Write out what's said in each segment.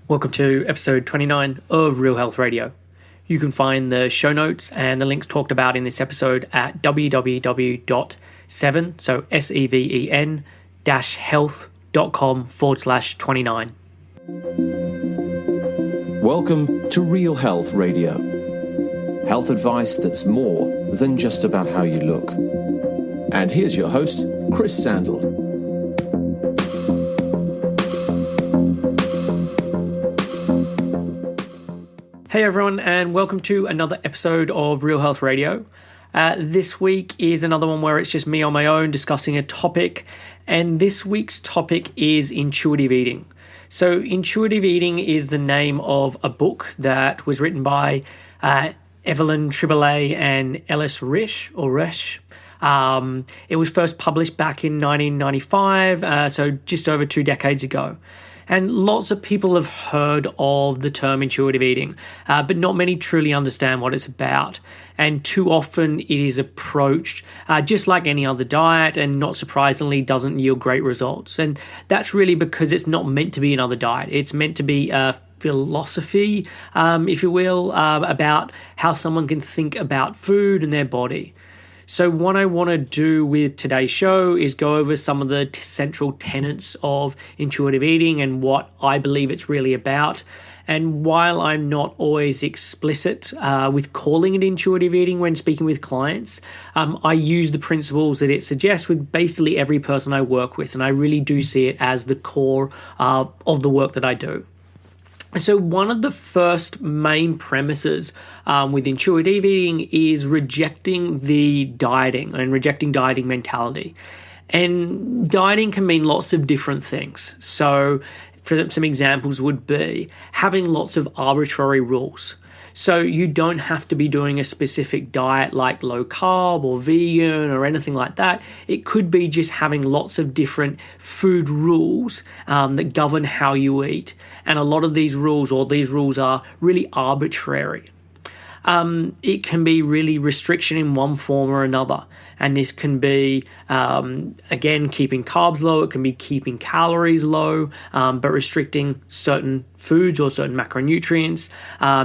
Welcome to episode 29 of Real Health Radio. You can find the show notes and the links talked about in this episode at www.7, so seven, health.com/29. Welcome to Real Health Radio. Health advice that's more than just about how you look. And here's your host, Chris Sandel. Hey everyone, and welcome to another episode of Real Health Radio. This week is another one where it's just me on my own discussing a topic, and this week's topic is intuitive eating. So intuitive eating is the name of a book that was written by Evelyn, Tribole, and Elyse Resch. It was first published back in 1995, so just over 2 decades ago. And lots of people have heard of the term intuitive eating, but not many truly understand what it's about. And too often it is approached just like any other diet, and not surprisingly doesn't yield great results. And that's really because it's not meant to be another diet. It's meant to be a philosophy, if you will, about how someone can think about food and their body. So what I want to do with today's show is go over some of the central tenets of intuitive eating and what I believe it's really about. And while I'm not always explicit with calling it intuitive eating when speaking with clients, I use the principles that it suggests with basically every person I work with. And I really do see it as the core of the work that I do. So one of the first main premises with intuitive eating is rejecting the dieting and rejecting dieting mentality. And dieting can mean lots of different things. So for some examples would be having lots of arbitrary rules. So you don't have to be doing a specific diet like low carb or vegan or anything like that. It could be just having lots of different food rules that govern how you eat. And a lot of these rules are really arbitrary. It can be really restriction in one form or another. And this can be, again, keeping carbs low. It can be keeping calories low, but restricting certain foods or certain macronutrients.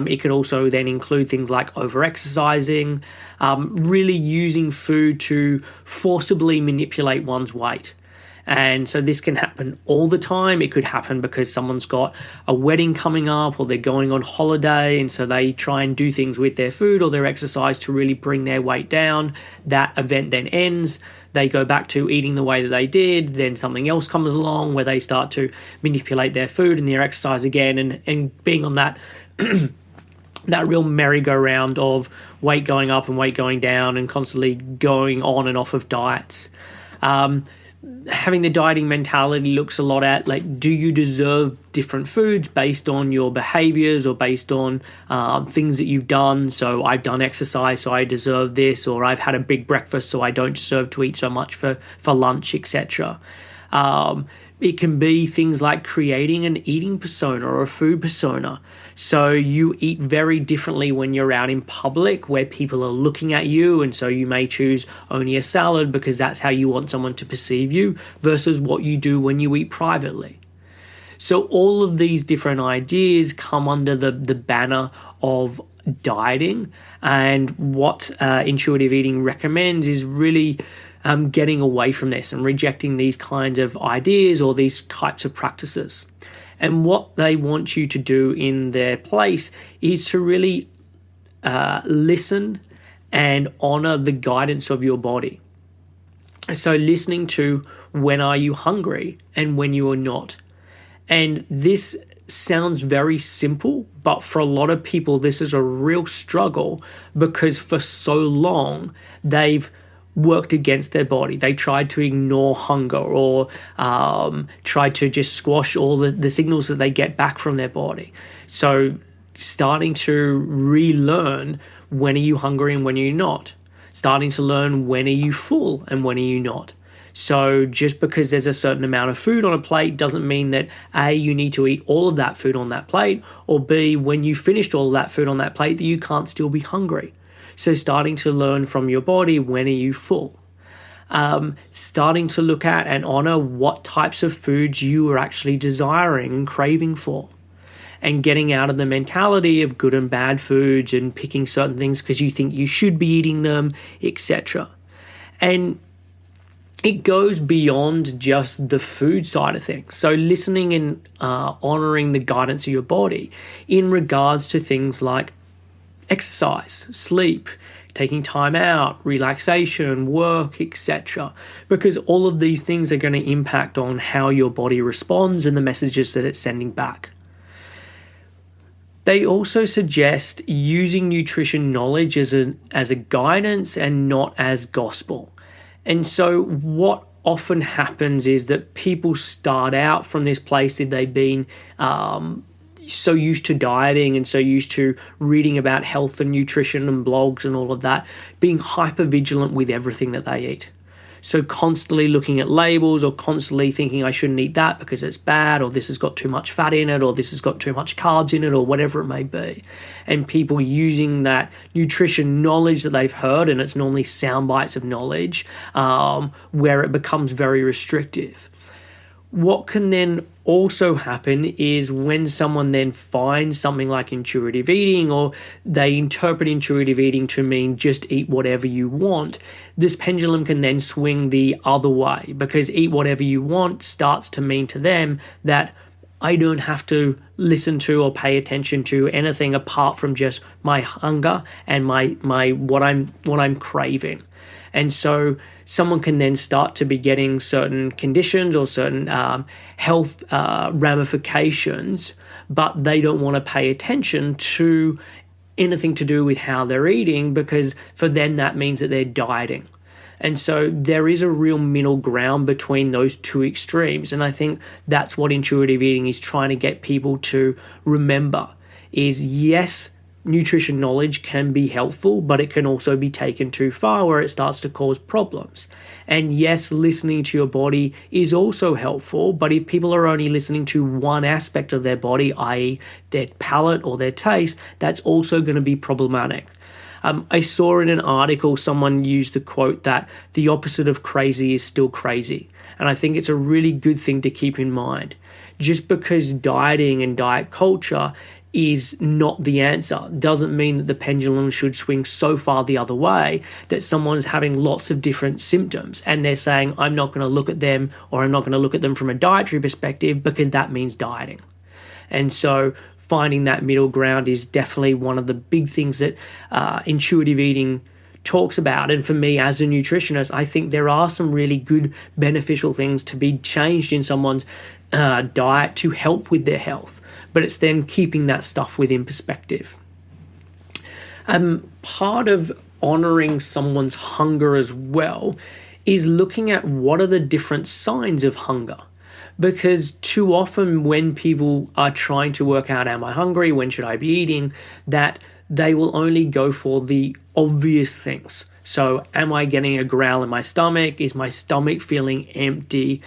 It could also then include things like over-exercising, really using food to forcibly manipulate one's weight. And so this can happen all the time. It could happen because someone's got a wedding coming up or they're going on holiday, and so they try and do things with their food or their exercise to really bring their weight down. That event then ends. They go back to eating the way that they did. Then something else comes along where they start to manipulate their food and their exercise again, and being on that that real merry-go-round of weight going up and weight going down and constantly going on and off of diets. Having the dieting mentality looks a lot at, like, do you deserve different foods based on your behaviors or based on things that you've done? So I've done exercise, so I deserve this, or I've had a big breakfast, so I don't deserve to eat so much for lunch, etc. It can be things like creating an eating persona or a food persona. So you eat very differently when you're out in public where people are looking at you, and so you may choose only a salad because that's how you want someone to perceive you versus what you do when you eat privately. So all of these different ideas come under the banner of dieting, and what intuitive eating recommends is really getting away from this and rejecting these kinds of ideas or these types of practices. And what they want you to do in their place is to really listen and honor the guidance of your body. So listening to when are you hungry and when you are not. And this sounds very simple, but for a lot of people, this is a real struggle because for so long they've worked against their body. They tried to ignore hunger or tried to just squash all the signals that they get back from their body. So starting to relearn when are you hungry and when are you not. Starting to learn when are you full and when are you not. So just because there's a certain amount of food on a plate doesn't mean that A, you need to eat all of that food on that plate, or B, when you finished all of that food on that plate, that you can't still be hungry. So starting to learn from your body, when are you full? Starting to look at and honor what types of foods you are actually desiring and craving for. and getting out of the mentality of good and bad foods and picking certain things because you think you should be eating them, etc. And it goes beyond just the food side of things. So listening and honoring the guidance of your body in regards to things like exercise, sleep, taking time out, relaxation, work, etc. Because all of these things are going to impact on how your body responds and the messages that it's sending back. They also suggest using nutrition knowledge as a guidance and not as gospel. And so what often happens is that people start out from this place that they've been so used to dieting and so used to reading about health and nutrition and blogs and all of that, being hyper vigilant with everything that they eat. So constantly looking at labels or constantly thinking I shouldn't eat that because it's bad, or this has got too much fat in it, or this has got too much carbs in it, or whatever it may be. And people using that nutrition knowledge that they've heard, and it's normally sound bites of knowledge, where it becomes very restrictive. What can then also happen is when someone then finds something like intuitive eating, or they interpret intuitive eating to mean just eat whatever you want, this pendulum can then swing the other way, because eat whatever you want starts to mean to them that I don't have to listen to or pay attention to anything apart from just my hunger and my what I'm craving. And so someone can then start to be getting certain conditions or certain health ramifications, but they don't want to pay attention to anything to do with how they're eating, because for them that means that they're dieting. And so there is a real middle ground between those two extremes. And I think that's what intuitive eating is trying to get people to remember is, yes, nutrition knowledge can be helpful, but it can also be taken too far where it starts to cause problems. And yes, listening to your body is also helpful, but if people are only listening to one aspect of their body, i.e. their palate or their taste, that's also going to be problematic. I saw in an article someone used the quote that the opposite of crazy is still crazy. And I think it's a really good thing to keep in mind. Just because dieting and diet culture is not the answer doesn't mean that the pendulum should swing so far the other way that someone's having lots of different symptoms and they're saying, I'm not going to look at them, or I'm not going to look at them from a dietary perspective because that means dieting. And so finding that middle ground is definitely one of the big things that intuitive eating talks about. And for me as a nutritionist, I think there are some really good beneficial things to be changed in someone's diet to help with their health. But it's then keeping that stuff within perspective. Part of honoring someone's hunger as well is looking at what are the different signs of hunger. Because too often when people are trying to work out, am I hungry? When should I be eating? That they will only go for the obvious things. So am I getting a growl in my stomach? Is my stomach feeling empty?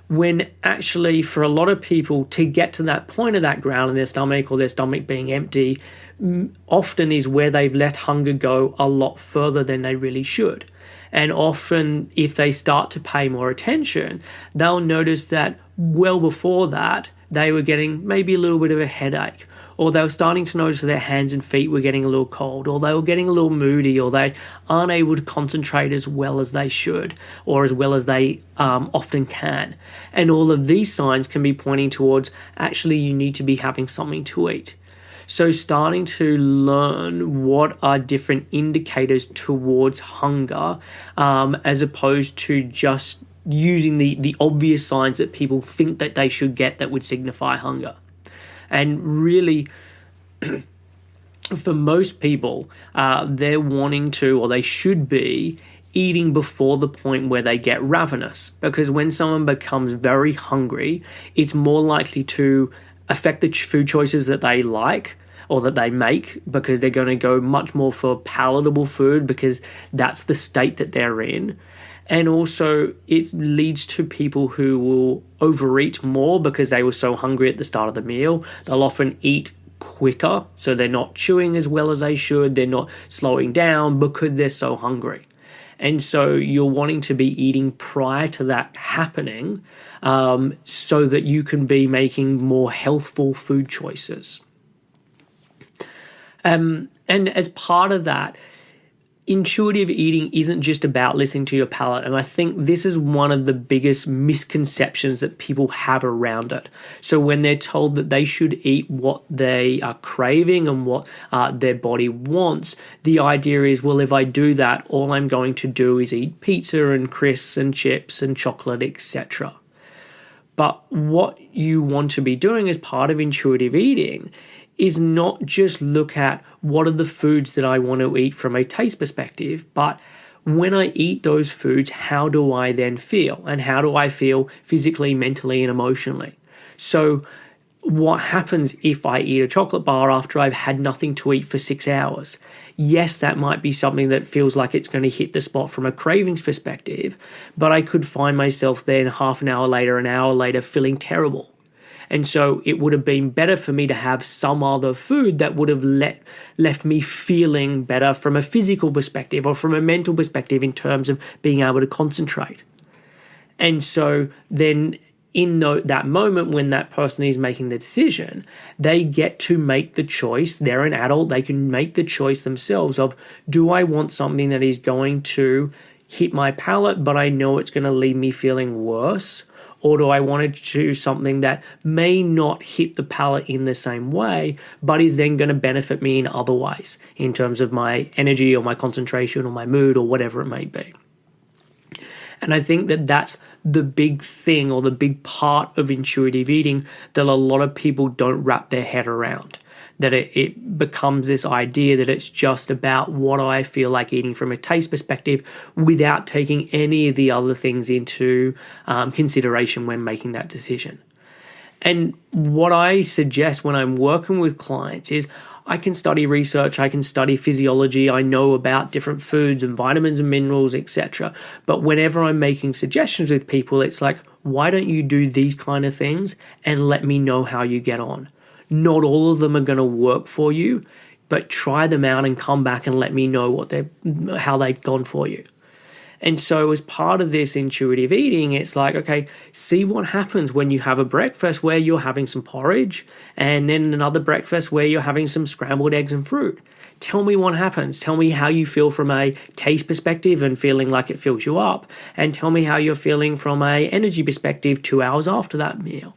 When actually for a lot of people to get to that point of that growl in their stomach or their stomach being empty often is where they've let hunger go a lot further than they really should. And often if they start to pay more attention, they'll notice that well before that, they were getting maybe a little bit of a headache, or they were starting to notice that their hands and feet were getting a little cold, or they were getting a little moody, or they aren't able to concentrate as well as they should, or as well as they often can. And all of these signs can be pointing towards actually you need to be having something to eat. So starting to learn what are different indicators towards hunger, as opposed to just using the obvious signs that people think that they should get that would signify hunger. And really, for most people, they're wanting to, or they should be, eating before the point where they get ravenous. Because when someone becomes very hungry, it's more likely to affect the food choices that they like or that they make, because they're going to go much more for palatable food because that's the state that they're in. And also it leads to people who will overeat more because they were so hungry at the start of the meal. They'll often eat quicker, so they're not chewing as well as they should. They're not slowing down because they're so hungry. And so you're wanting to be eating prior to that happening, so that you can be making more healthful food choices. And as part of that, intuitive eating isn't just about listening to your palate. And I think this is one of the biggest misconceptions that people have around it. So when they're told that they should eat what they are craving and what their body wants, the idea is, well, if I do that, all I'm going to do is eat pizza and crisps and chips and chocolate, etc. But what you want to be doing as part of intuitive eating is not just look at what are the foods that I want to eat from a taste perspective, but when I eat those foods, how do I then feel? And how do I feel physically, mentally, and emotionally? So what happens if I eat a chocolate bar after I've had nothing to eat for 6 hours? Yes, that might be something that feels like it's going to hit the spot from a cravings perspective, but I could find myself then half an hour later, feeling terrible. And so it would have been better for me to have some other food that would have left me feeling better from a physical perspective or from a mental perspective in terms of being able to concentrate. And so then in that moment when that person is making the decision, they get to make the choice. They're an adult. They can make the choice themselves of, do I want something that is going to hit my palate, but I know it's going to leave me feeling worse? Or do I want to do something that may not hit the palate in the same way, but is then going to benefit me in other ways in terms of my energy or my concentration or my mood or whatever it may be? And I think that that's the big thing or the big part of intuitive eating that a lot of people don't wrap their head around. That it becomes this idea that it's just about what I feel like eating from a taste perspective without taking any of the other things into consideration when making that decision. And what I suggest when I'm working with clients is I can study research, I can study physiology, I know about different foods and vitamins and minerals, etc. But whenever I'm making suggestions with people, it's like, why don't you do these kind of things and let me know how you get on? Not all of them are going to work for you, but try them out and come back and let me know how they've gone for you. And so as part of this intuitive eating, it's like, okay, see what happens when you have a breakfast where you're having some porridge and then another breakfast where you're having some scrambled eggs and fruit. Tell me what happens. Tell me how you feel from a taste perspective and feeling like it fills you up. And tell me how you're feeling from a energy perspective 2 hours after that meal.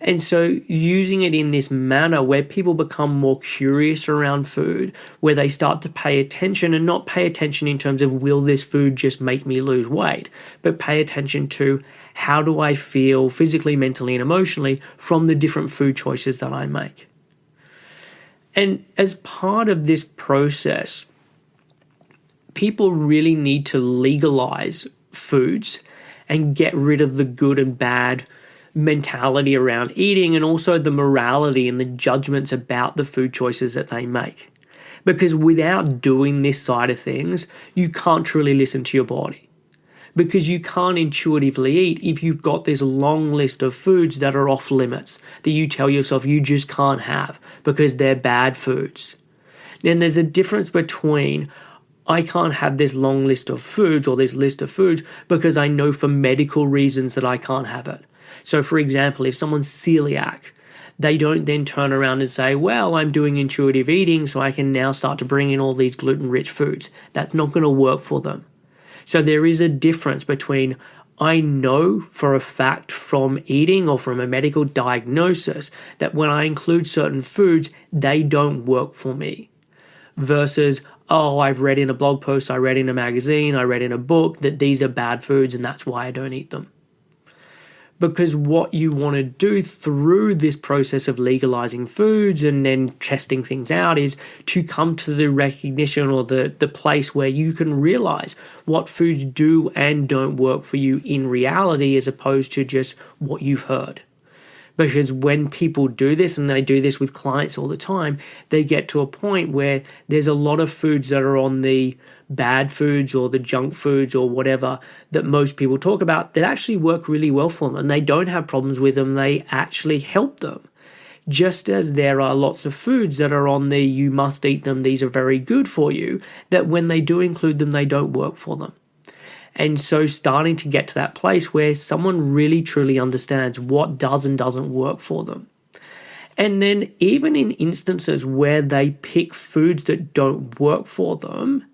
And so using it in this manner where people become more curious around food, where they start to pay attention and not pay attention in terms of will this food just make me lose weight, but pay attention to how do I feel physically, mentally, and emotionally from the different food choices that I make. And as part of this process, people really need to legalize foods and get rid of the good and bad mentality around eating and also the morality and the judgments about the food choices that they make. Because without doing this side of things, you can't truly listen to your body. Because you can't intuitively eat if you've got this long list of foods that are off limits that you tell yourself you just can't have because they're bad foods. Then there's a difference between I can't have this long list of foods or this list of foods because I know for medical reasons that I can't have it. So, for example, if someone's celiac, they don't then turn around and say, well, I'm doing intuitive eating, so I can now start to bring in all these gluten-rich foods. That's not going to work for them. So there is a difference between I know for a fact from eating or from a medical diagnosis that when I include certain foods, they don't work for me. Versus, oh, I've read in a blog post, I read in a magazine, I read in a book that these are bad foods and that's why I don't eat them. Because what you want to do through this process of legalizing foods and then testing things out is to come to the recognition or the place where you can realize what foods do and don't work for you in reality as opposed to just what you've heard. Because when people do this, and they do this with clients all the time, they get to a point where there's a lot of foods that are on the bad foods or the junk foods or whatever that most people talk about that actually work really well for them and they don't have problems with them. They actually help them. Just as there are lots of foods that are on the you must eat them, these are very good for you, that when they do include them, they don't work for them. And so starting to get to that place where someone really truly understands what does and doesn't work for them. And then even in instances where they pick foods that don't work for them,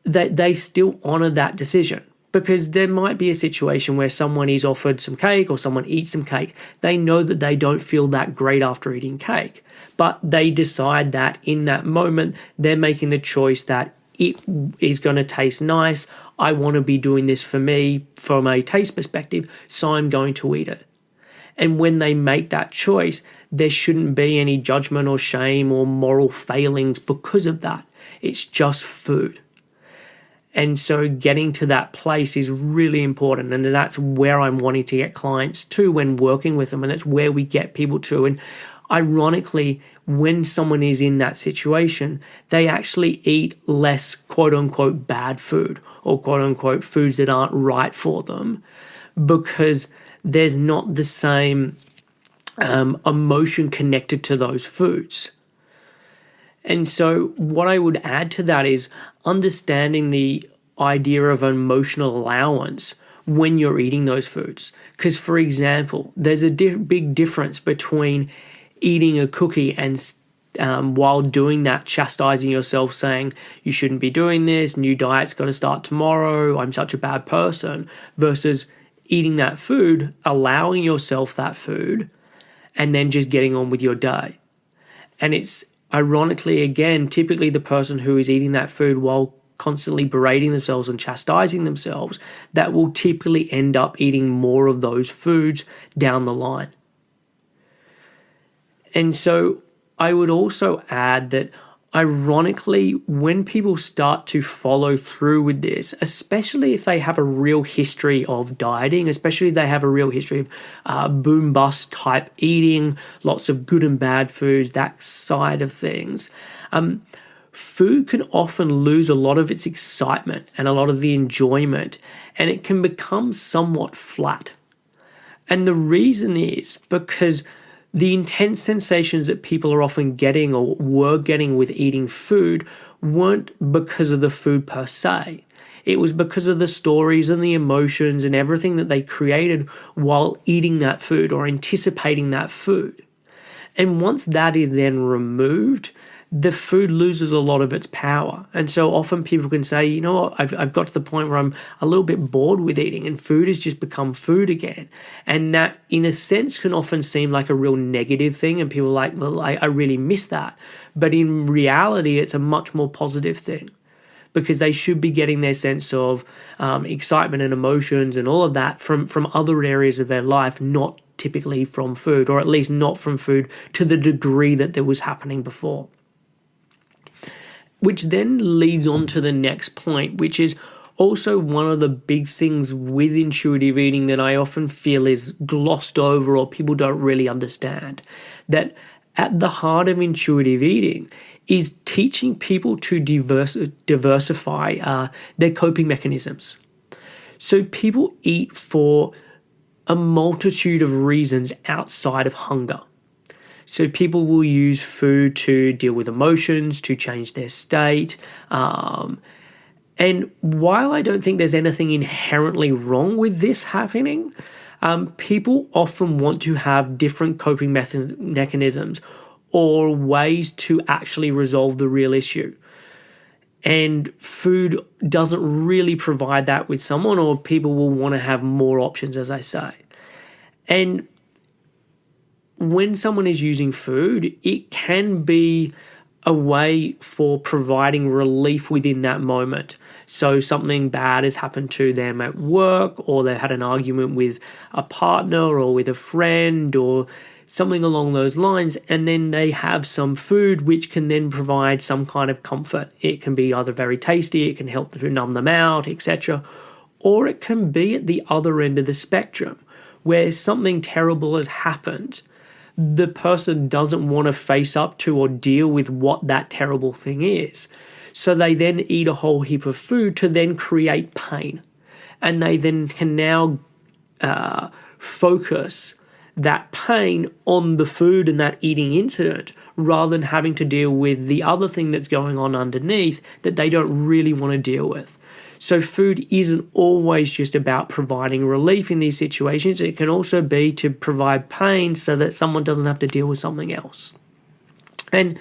they still honor that decision. Because there might be a situation where someone is offered some cake or someone eats some cake. They know that they don't feel that great after eating cake, but they decide that in that moment, they're making the choice that it is going to taste nice. I want to be doing this for me from a taste perspective, so I'm going to eat it. And when they make that choice, there shouldn't be any judgment or shame or moral failings because of that. It's just food. And so getting to that place is really important. And that's where I'm wanting to get clients to when working with them. And that's where we get people to. And ironically, when someone is in that situation, they actually eat less quote unquote bad food or quote unquote foods that aren't right for them, because there's not the same emotion connected to those foods. And so what I would add to that is understanding the idea of emotional allowance when you're eating those foods. Because, for example, there's a big difference between eating a cookie and while doing that, chastising yourself, saying, you shouldn't be doing this, new diet's got to start tomorrow, I'm such a bad person, versus eating that food, allowing yourself that food, and then just getting on with your day. And it's ironically, again, typically the person who is eating that food while constantly berating themselves and chastising themselves, that will typically end up eating more of those foods down the line. And so I would also add that ironically, when people start to follow through with this, especially if they have a real history of dieting, especially if they have a real history of boom bust type eating, lots of good and bad foods, that side of things, food can often lose a lot of its excitement and a lot of the enjoyment, and it can become somewhat flat. And the reason is because the intense sensations that people are often getting or were getting with eating food weren't because of the food per se. It was because of the stories and the emotions and everything that they created while eating that food or anticipating that food. And once that is then removed, the food loses a lot of its power. And so often people can say, you know what, I've got to the point where I'm a little bit bored with eating and food has just become food again. And that, in a sense, can often seem like a real negative thing. And people are like, well, I really miss that. But in reality, it's a much more positive thing, because they should be getting their sense of excitement and emotions and all of that from other areas of their life, not typically from food, or at least not from food to the degree that there was happening before. Which then leads on to the next point, which is also one of the big things with intuitive eating that I often feel is glossed over or people don't really understand. That at the heart of intuitive eating is teaching people to diversify their coping mechanisms. So people eat for a multitude of reasons outside of hunger. So people will use food to deal with emotions, to change their state. And while I don't think there's anything inherently wrong with this happening, people often want to have different coping mechanisms or ways to actually resolve the real issue. And food doesn't really provide that with someone, or people will want to have more options, as I say. And when someone is using food, it can be a way for providing relief within that moment. So something bad has happened to them at work, or they had an argument with a partner or with a friend or something along those lines, and then they have some food which can then provide some kind of comfort. It can be either very tasty, it can help to numb them out, etc. Or it can be at the other end of the spectrum, where something terrible has happened. The person doesn't want to face up to or deal with what that terrible thing is. So they then eat a whole heap of food to then create pain. And they then can now focus that pain on the food and that eating incident, rather than having to deal with the other thing that's going on underneath that they don't really want to deal with. So food isn't always just about providing relief in these situations. It can also be to provide pain so that someone doesn't have to deal with something else. And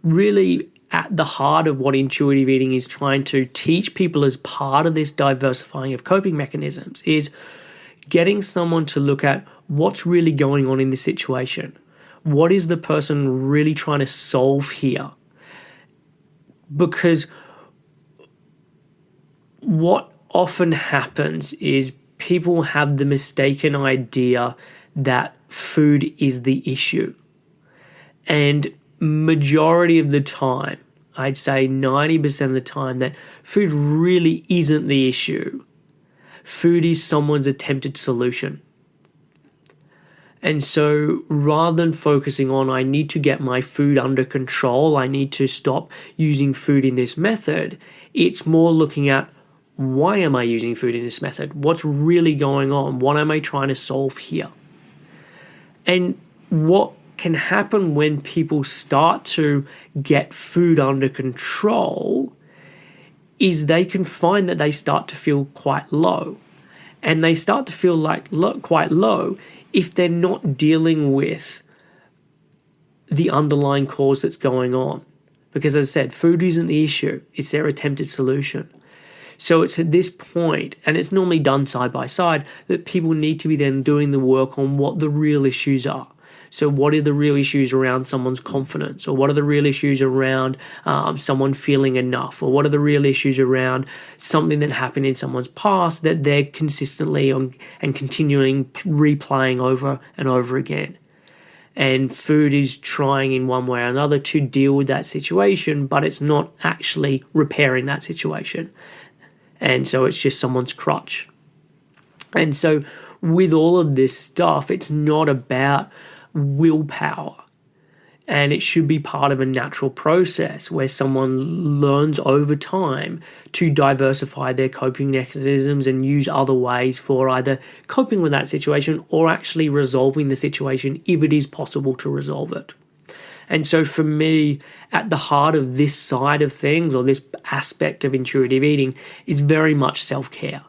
really, at the heart of what intuitive eating is trying to teach people as part of this diversifying of coping mechanisms is getting someone to look at what's really going on in this situation. What is the person really trying to solve here? Because what often happens is people have the mistaken idea that food is the issue. And majority of the time, I'd say 90% of the time, that food really isn't the issue. Food is someone's attempted solution. And so rather than focusing on, I need to get my food under control, I need to stop using food in this method, it's more looking at, why am I using food in this method? What's really going on? What am I trying to solve here? And what can happen when people start to get food under control is they can find that they start to feel quite low. And they start to feel like quite low if they're not dealing with the underlying cause that's going on. Because as I said, food isn't the issue, it's their attempted solution. So it's at this point, and it's normally done side by side, that people need to be then doing the work on what the real issues are. So what are the real issues around someone's confidence? Or what are the real issues around someone feeling enough? Or what are the real issues around something that happened in someone's past that they're consistently and continuing replaying over and over again? And food is trying in one way or another to deal with that situation, but it's not actually repairing that situation. And so it's just someone's crutch. And so with all of this stuff, it's not about willpower. And it should be part of a natural process where someone learns over time to diversify their coping mechanisms and use other ways for either coping with that situation or actually resolving the situation if it is possible to resolve it. And so for me, at the heart of this side of things, or this aspect of intuitive eating, is very much self-care.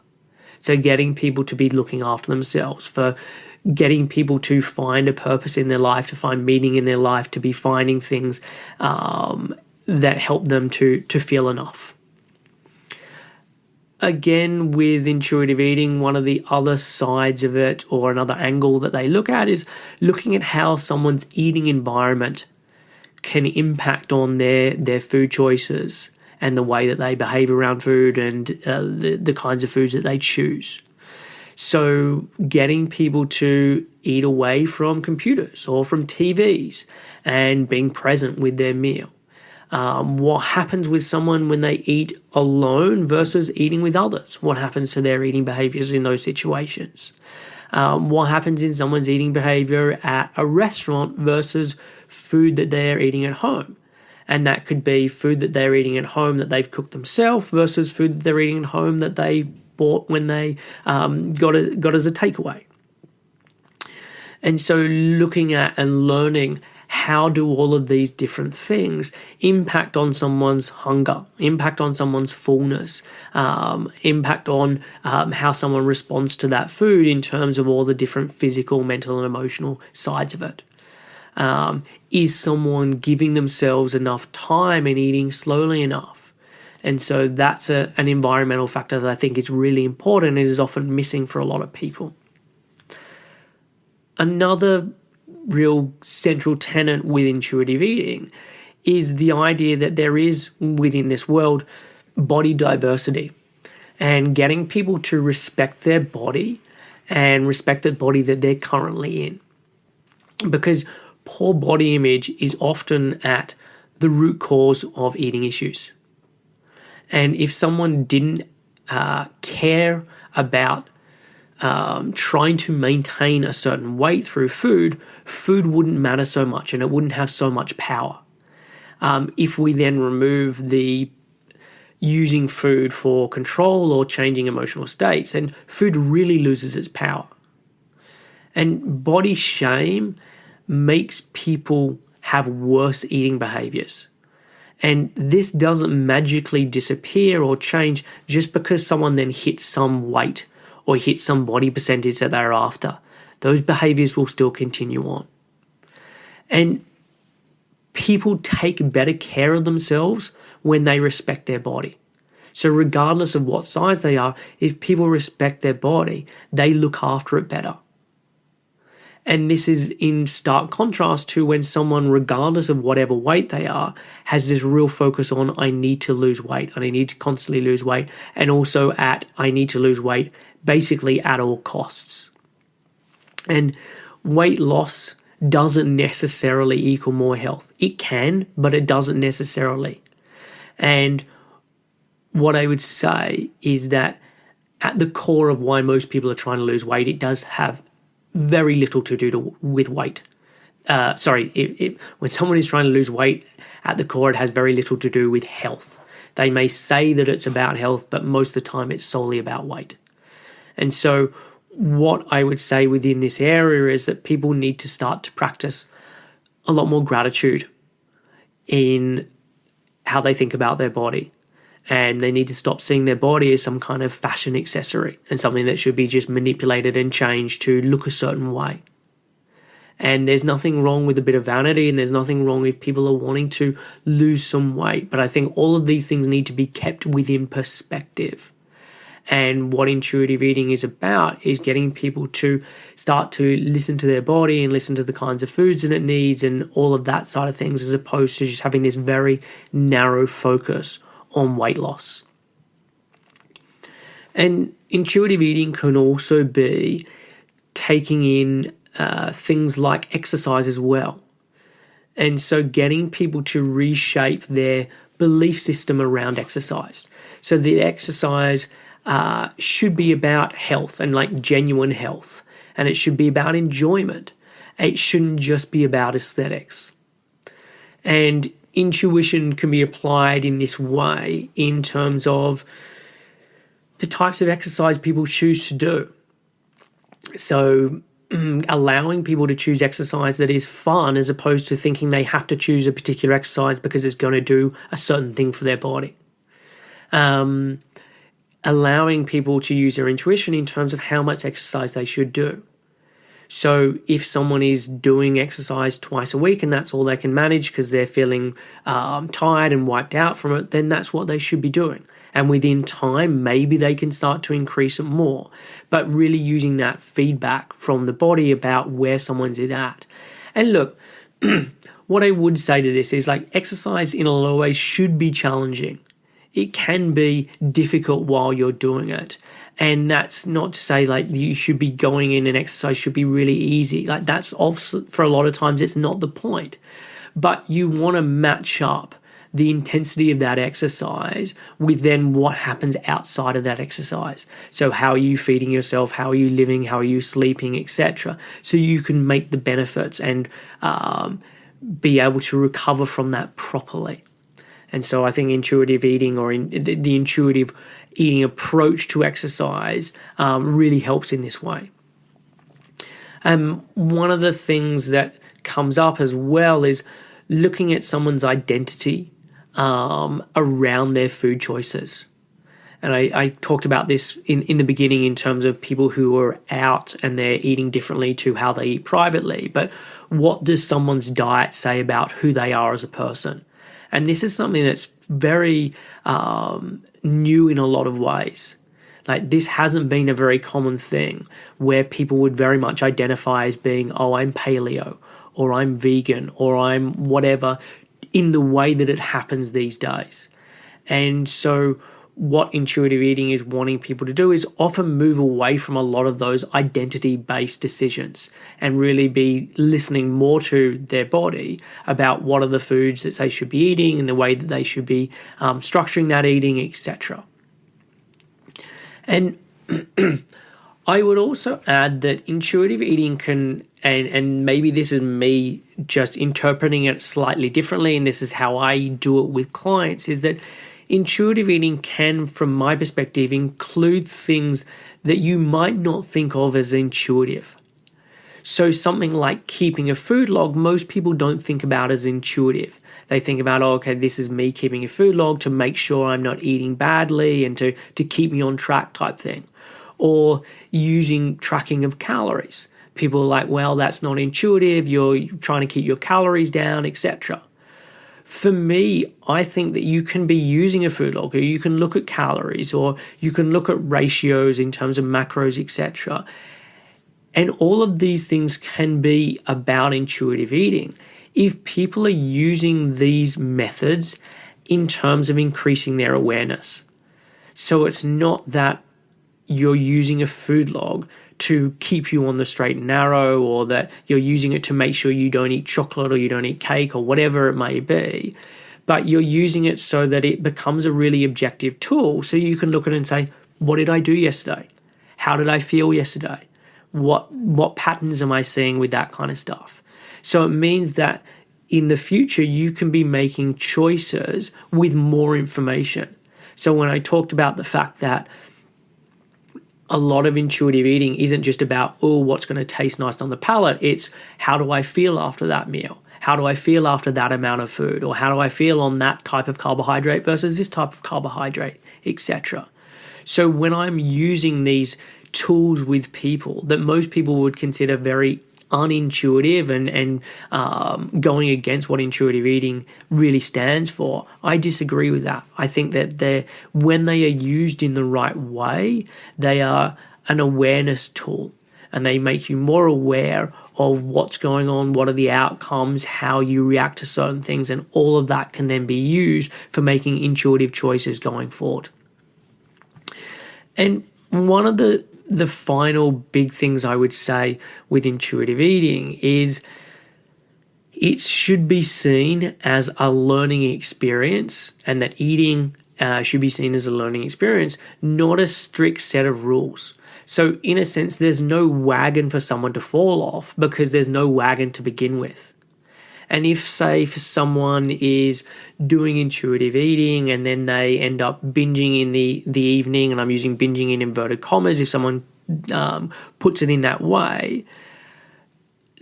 So getting people to be looking after themselves, for getting people to find a purpose in their life, to find meaning in their life, to be finding things that help them to feel enough. Again, with intuitive eating, one of the other sides of it, or another angle that they look at, is looking at how someone's eating environment can impact on their food choices and the way that they behave around food and the kinds of foods that they choose. So getting people to eat away from computers or from TVs and being present with their meal. What happens with someone when they eat alone versus eating with others? What happens to their eating behaviors in those situations? What happens in someone's eating behavior at a restaurant versus food that they're eating at home? And that could be food that they're eating at home that they've cooked themselves versus food that they're eating at home that they bought when they got as a takeaway. And so looking at and learning how do all of these different things impact on someone's hunger, impact on someone's fullness, impact on how someone responds to that food in terms of all the different physical, mental, and emotional sides of it. Is someone giving themselves enough time and eating slowly enough? And so that's an environmental factor that I think is really important and is often missing for a lot of people. Another real central tenet with intuitive eating is the idea that there is, within this world, body diversity, and getting people to respect their body and respect the body that they're currently in. Because poor body image is often at the root cause of eating issues. And if someone didn't care about trying to maintain a certain weight through food, food wouldn't matter so much and it wouldn't have so much power. If we then remove the using food for control or changing emotional states, then food really loses its power. And body shame makes people have worse eating behaviors. And this doesn't magically disappear or change just because someone then hits some weight or hits some body percentage that they're after. Those behaviors will still continue on. And people take better care of themselves when they respect their body. So regardless of what size they are, if people respect their body, they look after it better. And this is in stark contrast to when someone, regardless of whatever weight they are, has this real focus on, I need to lose weight and I need to constantly lose weight, and also I need to lose weight basically at all costs. And weight loss doesn't necessarily equal more health. It can, but it doesn't necessarily. And what I would say is that at the core of why most people are trying to lose weight, it does have very little to do with weight. When someone is trying to lose weight, at the core it has very little to do with health. They may say that it's about health, but most of the time it's solely about weight. And so what I would say within this area is that people need to start to practice a lot more gratitude in how they think about their body. And they need to stop seeing their body as some kind of fashion accessory and something that should be just manipulated and changed to look a certain way. And there's nothing wrong with a bit of vanity, and there's nothing wrong if people are wanting to lose some weight. But I think all of these things need to be kept within perspective. And what intuitive eating is about is getting people to start to listen to their body and listen to the kinds of foods that it needs and all of that side of things, as opposed to just having this very narrow focus on weight loss. And intuitive eating can also be taking in things like exercise as well. And so getting people to reshape their belief system around exercise. So the exercise should be about health and like genuine health. And it should be about enjoyment. It shouldn't just be about aesthetics. And intuition can be applied in this way in terms of the types of exercise people choose to do. So allowing people to choose exercise that is fun, as opposed to thinking they have to choose a particular exercise because it's going to do a certain thing for their body. Allowing people to use their intuition in terms of how much exercise they should do. So if someone is doing exercise twice a week and that's all they can manage because they're feeling tired and wiped out from it, then that's what they should be doing. And within time, maybe they can start to increase it more. But really using that feedback from the body about where someone's at. And look, what I would say to this is like exercise in a lot of ways should be challenging. It can be difficult while you're doing it. And that's not to say like you should be going in and exercise should be really easy. Like that's also, for a lot of times, it's not the point. But you want to match up the intensity of that exercise with then what happens outside of that exercise. So how are you feeding yourself? How are you living? How are you sleeping, etc. So you can make the benefits and be able to recover from that properly. And so I think intuitive eating or the intuitive eating approach to exercise really helps in this way. One of the things that comes up as well is looking at someone's identity around their food choices. And I talked about this in the beginning in terms of people who are out and they're eating differently to how they eat privately. But what does someone's diet say about who they are as a person? And this is something that's very new in a lot of ways. Like this hasn't been a very common thing where people would very much identify as being, oh, I'm paleo or I'm vegan or I'm whatever, in the way that it happens these days. And so what intuitive eating is wanting people to do is often move away from a lot of those identity-based decisions and really be listening more to their body about what are the foods that they should be eating and the way that they should be structuring that eating, etc. And I would also add that intuitive eating can, and maybe this is me just interpreting it slightly differently, and this is how I do it with clients, is that intuitive eating can, from my perspective, include things that you might not think of as intuitive. So something like keeping a food log, most people don't think about as intuitive. They think about, oh, okay, this is me keeping a food log to make sure I'm not eating badly and to keep me on track type thing. Or using tracking of calories. People are like, well, that's not intuitive. You're trying to keep your calories down, etc. For me, I think that you can be using a food log, or you can look at calories, or you can look at ratios in terms of macros, etc. And all of these things can be about intuitive eating if people are using these methods in terms of increasing their awareness. So it's not that you're using a food log to keep you on the straight and narrow, or that you're using it to make sure you don't eat chocolate or you don't eat cake or whatever it may be, but you're using it so that it becomes a really objective tool so you can look at it and say, what did I do yesterday? How did I feel yesterday? What patterns am I seeing with that kind of stuff? So it means that in the future, you can be making choices with more information. So when I talked about the fact that a lot of intuitive eating isn't just about, oh, what's going to taste nice on the palate. It's how do I feel after that meal? How do I feel after that amount of food? Or how do I feel on that type of carbohydrate versus this type of carbohydrate, etc. So when I'm using these tools with people that most people would consider very unintuitive and going against what intuitive eating really stands for, I disagree with that. I think that when they are used in the right way, they are an awareness tool, and they make you more aware of what's going on, what are the outcomes, how you react to certain things, and all of that can then be used for making intuitive choices going forward. And one of the final big things I would say with intuitive eating is it should be seen as a learning experience, and that eating should be seen as a learning experience, not a strict set of rules. So in a sense, there's no wagon for someone to fall off because there's no wagon to begin with. And if, say, for someone is doing intuitive eating and then they end up binging in the evening, and I'm using binging in inverted commas, if someone puts it in that way,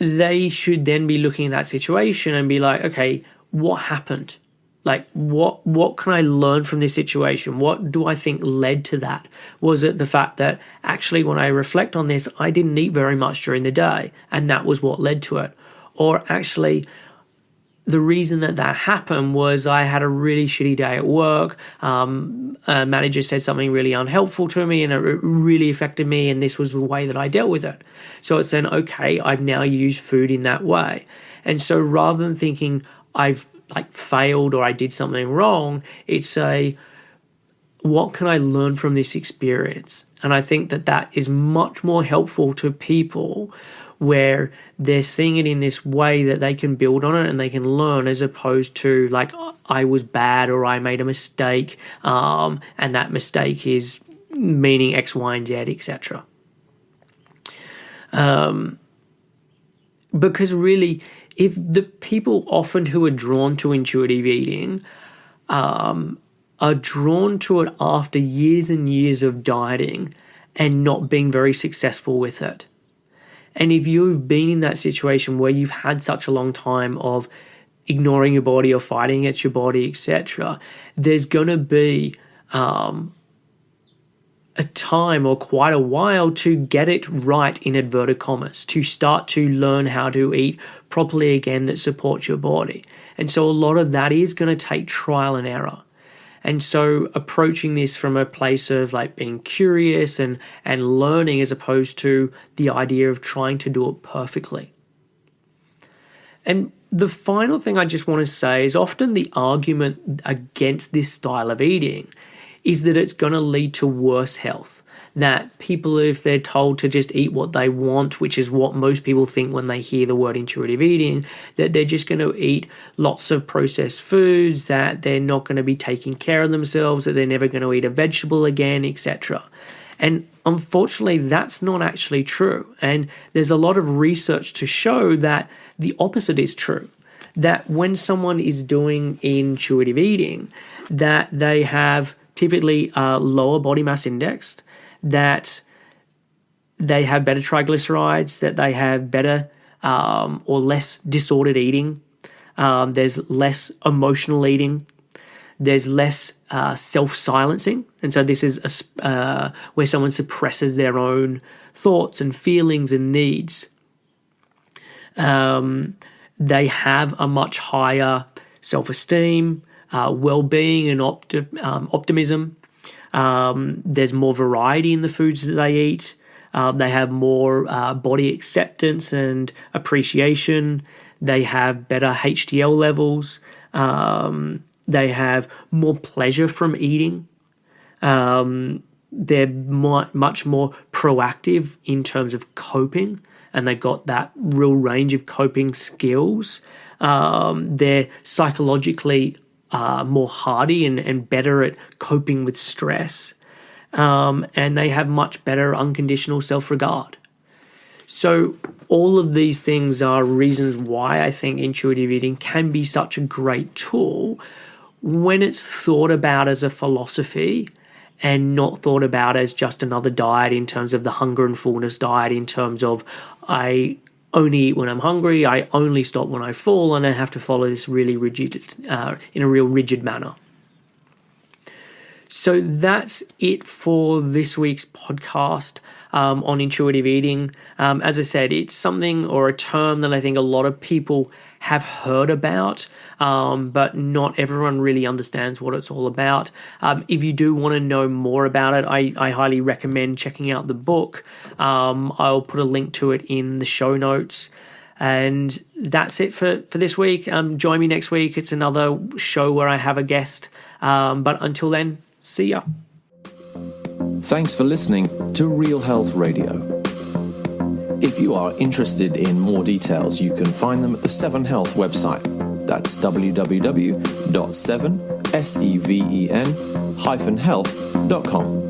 they should then be looking at that situation and be like, okay, what happened? Like, what can I learn from this situation? What do I think led to that? Was it the fact that actually when I reflect on this, I didn't eat very much during the day and that was what led to it? Or actually, the reason that happened was I had a really shitty day at work. A manager said something really unhelpful to me and it really affected me, and this was the way that I dealt with it. So it's then, okay, I've now used food in that way. And so rather than thinking I've failed or I did something wrong, it's what can I learn from this experience? And I think that is much more helpful to people where they're seeing it in this way that they can build on it and they can learn, as opposed to I was bad or I made a mistake, and that mistake is meaning X, Y, and Z, etc. Because really, if the people often who are drawn to intuitive eating are drawn to it after years and years of dieting and not being very successful with it. And if you've been in that situation where you've had such a long time of ignoring your body or fighting against your body, etc., there's going to be a time or quite a while to get it right, in inverted commas, to start to learn how to eat properly again that supports your body. And so a lot of that is going to take trial and error. And so approaching this from a place of being curious and learning, as opposed to the idea of trying to do it perfectly. And the final thing I just want to say is often the argument against this style of eating is that it's going to lead to worse health. That people, if they're told to just eat what they want, which is what most people think when they hear the word intuitive eating, that they're just going to eat lots of processed foods, that they're not going to be taking care of themselves, that they're never going to eat a vegetable again, etc. And unfortunately, that's not actually true. And there's a lot of research to show that the opposite is true. That when someone is doing intuitive eating, that they have typically a lower body mass index, that they have better triglycerides, that they have better or less disordered eating, There's less emotional eating. There's less self-silencing. And so this is where someone suppresses their own thoughts and feelings and needs. They have a much higher self-esteem, well-being and optimism. There's more variety in the foods that they eat. They have more body acceptance and appreciation. They have better HDL levels. They have more pleasure from eating. They're much more proactive in terms of coping, and they've got that real range of coping skills. They're psychologically more hardy and better at coping with stress. And they have much better unconditional self-regard. So all of these things are reasons why I think intuitive eating can be such a great tool when it's thought about as a philosophy and not thought about as just another diet in terms of the hunger and fullness diet, in terms of I only eat when I'm hungry, I only stop when I fall, and I have to follow this really rigid, in a real rigid manner. So that's it for this week's podcast on intuitive eating. As I said, it's something or a term that I think a lot of people have heard about, but not everyone really understands what it's all about. If you do want to know more about it, I highly recommend checking out the book. I'll put a link to it in the show notes. And that's it for this week. Join me next week. It's another show where I have a guest. But until then, see ya. Thanks for listening to Real Health Radio. If you are interested in more details, you can find them at the 7 Health website. That's www.7health.com.